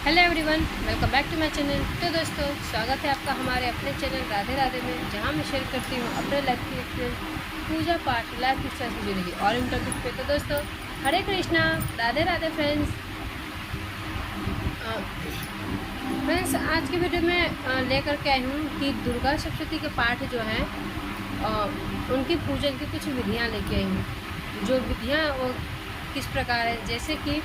Hello everyone, welcome back to my channel. तो दोस्तों, स्वागत है आपका हमारे अपने चैनल राधे राधे में, जहां मैं शेयर करती हूं अपने लाइफ की एक्सपीरियंस, पूजा पाठ, लाइफ स्टाइल से जुड़ी हुई और इन टॉपिक पे। तो दोस्तों, हरे कृष्णा, राधे राधे फ्रेंड्स। आज की वीडियो में लेकर के आई हूँ कि दुर्गा सप्तशती के पाठ जो हैं उनकी पूजन की कुछ विधियाँ लेके आई हूँ। जो विधियाँ वो किस प्रकार है, जैसे कि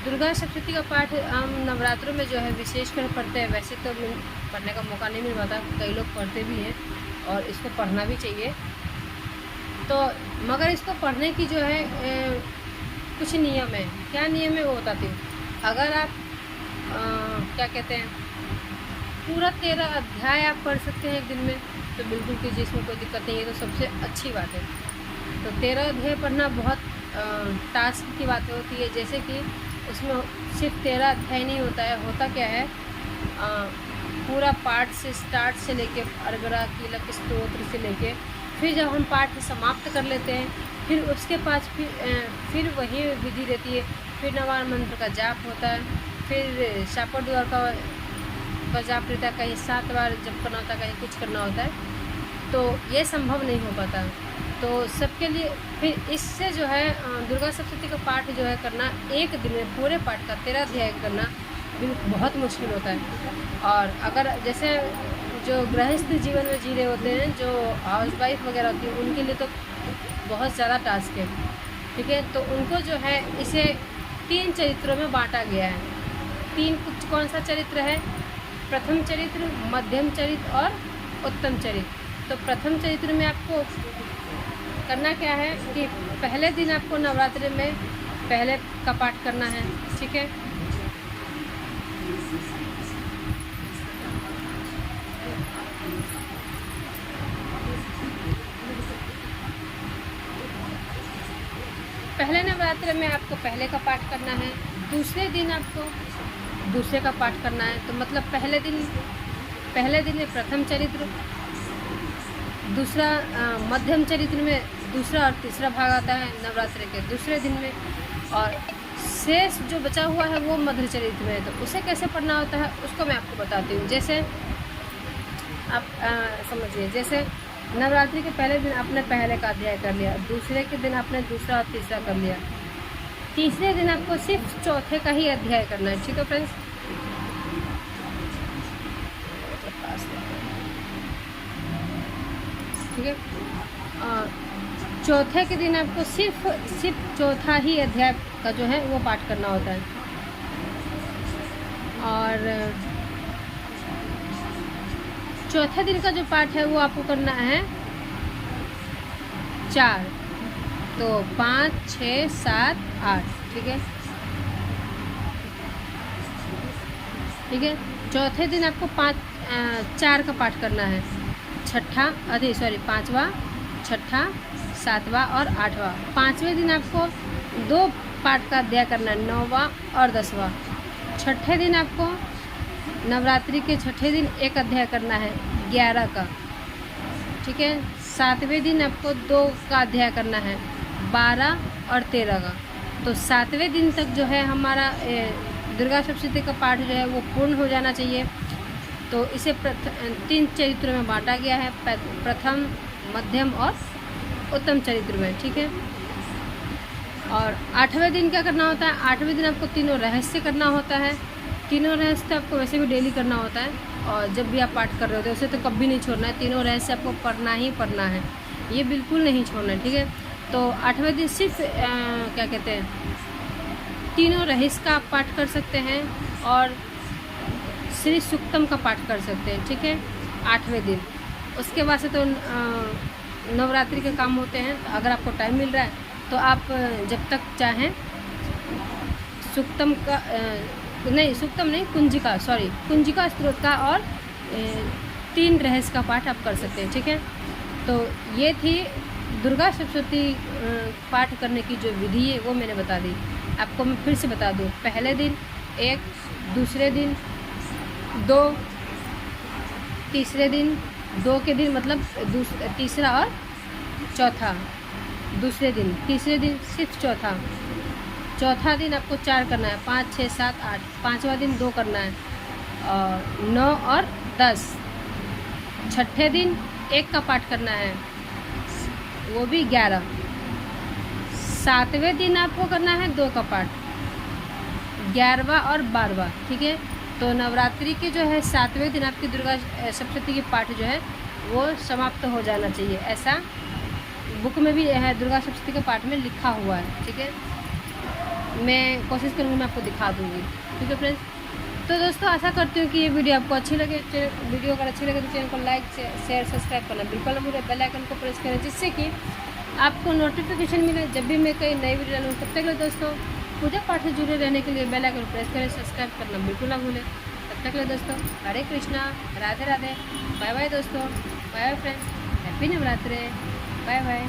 दुर्गा सप्तशती का पाठ हम नवरात्रों में जो है विशेषकर पढ़ते हैं। वैसे तो पढ़ने का मौका नहीं मिल पाता, कई लोग पढ़ते भी हैं और इसको पढ़ना भी चाहिए। तो मगर इसको पढ़ने की जो है कुछ नियम है। क्या नियम है वो बताती हूँ। अगर आप क्या कहते हैं, पूरा 13 अध्याय आप पढ़ सकते हैं एक दिन में, तो बिल्कुल कीजिए, इसमें कोई दिक्कत नहीं है। तो सबसे अच्छी बात है। तो 13 अध्याय पढ़ना बहुत टास्क की बात होती है। जैसे कि उसमें सिर्फ 13 अध्याय नहीं होता है। होता क्या है, पूरा पाठ से स्टार्ट से लेके अर्गरा कीलक स्तोत्र से लेके फिर जब हम पाठ समाप्त कर लेते हैं, फिर उसके पास फिर वही विधि रहती है। फिर नवान मंत्र का जाप होता है, फिर शापर द्वार का जाप रहता है। कहीं 7 बार जप करना होता है, कहीं कुछ करना होता है। तो ये संभव नहीं हो पाता। तो सबके लिए फिर इससे जो है दुर्गा सप्तशती का पाठ जो है करना एक दिन में पूरे पाठ का 13 अध्याय करना बहुत मुश्किल होता है। और अगर जैसे जो गृहस्थ जीवन में जी रहे होते हैं, जो हाउस वाइफ वगैरह होती है, उनके लिए तो बहुत ज़्यादा टास्क है। ठीक है, तो उनको जो है इसे 3 चरित्रों में बांटा गया है। 3 कौन सा चरित्र है? प्रथम चरित्र, मध्यम चरित्र और उत्तम चरित्र। तो प्रथम चरित्र में आपको करना क्या है कि पहले दिन आपको नवरात्रि में पहले का पाठ करना है। ठीक है, पहले नवरात्रि में आपको पहले का पाठ करना है। दूसरे दिन आपको दूसरे का पाठ करना है। तो मतलब पहले दिन में प्रथम चरित्र, दूसरा मध्यम चरित्र में दूसरा और तीसरा भाग आता है नवरात्रि के दूसरे दिन में, और शेष जो बचा हुआ है वो मध्य चरित्र में है। तो उसे कैसे पढ़ना होता है उसको मैं आपको बताती हूँ। जैसे आप समझिए, जैसे नवरात्रि के पहले दिन आपने पहले का अध्याय कर लिया, दूसरे के दिन आपने दूसरा और तीसरा कर लिया, तीसरे दिन आपको सिर्फ चौथे का ही अध्याय करना है। ठीक है फ्रेंड्स, ठीक है। चौथे के दिन आपको सिर्फ चौथा ही अध्याय का जो है वो पाठ करना होता है। और चौथे दिन का जो पाठ है वो आपको करना है 4, तो 5, 6, 7, 8। ठीक है, ठीक है। चौथे दिन आपको 4 का पाठ करना है। पाँचवा, छठा, 7वां और 8वां। 5वें दिन आपको 2 पाठ का अध्याय करना है, 9वां और 10वां। छठे दिन आपको नवरात्रि के छठे दिन एक अध्याय करना है, 11 का। ठीक है, 7वें दिन आपको 2 का अध्याय करना है, 12 और 13 का। तो 7वें दिन तक जो है हमारा दुर्गा सप्तशती का पाठ जो है वो पूर्ण हो जाना चाहिए। तो इसे 3 चरित्रों में बांटा गया है, प्रथम, मध्यम और उत्तम चरित्र में। ठीक है, और 8वें दिन क्या करना होता है? 8वें दिन आपको 3 रहस्य करना होता है। 3 रहस्य तो आपको वैसे भी डेली करना होता है, और जब भी आप पाठ कर रहे होते हैं उसे तो कभी नहीं छोड़ना है। 3 रहस्य आपको पढ़ना ही पढ़ना है, ये बिल्कुल नहीं छोड़ना है। ठीक है, तो 8वें दिन सिर्फ क्या कहते हैं, 3 रहस्य का आप पाठ कर सकते हैं और श्री सूक्तम का पाठ कर सकते हैं। ठीक है, 8वें दिन। उसके बाद से तो नवरात्रि के काम होते हैं। तो अगर आपको टाइम मिल रहा है तो आप जब तक चाहें कुंजिका स्तोत्र का और 3 रहस्य का पाठ आप कर सकते हैं। ठीक है, तो ये थी दुर्गा सप्तशती पाठ करने की जो विधि है वो मैंने बता दी। आपको मैं फिर से बता दूँ, पहले दिन 1, दूसरे दिन 2, तीसरे दिन 2 के दिन मतलब तीसरा और चौथा, दूसरे दिन, तीसरे दिन सिर्फ चौथा, चौथा दिन आपको 4 करना है, 5, 6, 7, 8। पाँचवा दिन 2 करना है, और 9 और 10। छठे दिन 1 का पाठ करना है, वो भी 11। सातवें दिन आपको करना है 2 का पाठ, 11वां और 12वां। ठीक है, तो नवरात्रि के जो है 7वें दिन आपकी दुर्गा सप्तशती के पाठ जो है वो समाप्त हो जाना चाहिए, ऐसा बुक में भी है, दुर्गा सप्तशती के पाठ में लिखा हुआ है। ठीक है, मैं कोशिश करूँगी, मैं आपको दिखा दूँगी। ठीक है फ्रेंड्स, तो दोस्तों आशा करती हूँ कि ये वीडियो आपको अच्छी लगे। वीडियो अगर अच्छी लगे तो चैनल को लाइक शेयर सब्सक्राइब करना बिल्कुल न भूलें। बेल आइकन को प्रेस करें जिससे कि आपको नोटिफिकेशन मिले जब भी मैं कई नई वीडियो डालूँ। तब तक के लिए दोस्तों पूजा पाठ से जुड़े रहने के लिए बेल आइकन प्रेस करें, सब्सक्राइब करना बिल्कुल ना भूलें। तब तक के लिए दोस्तों हरे कृष्णा, राधे राधे, बाय बाय दोस्तों, bye bye friends, happy Navratri, bye bye.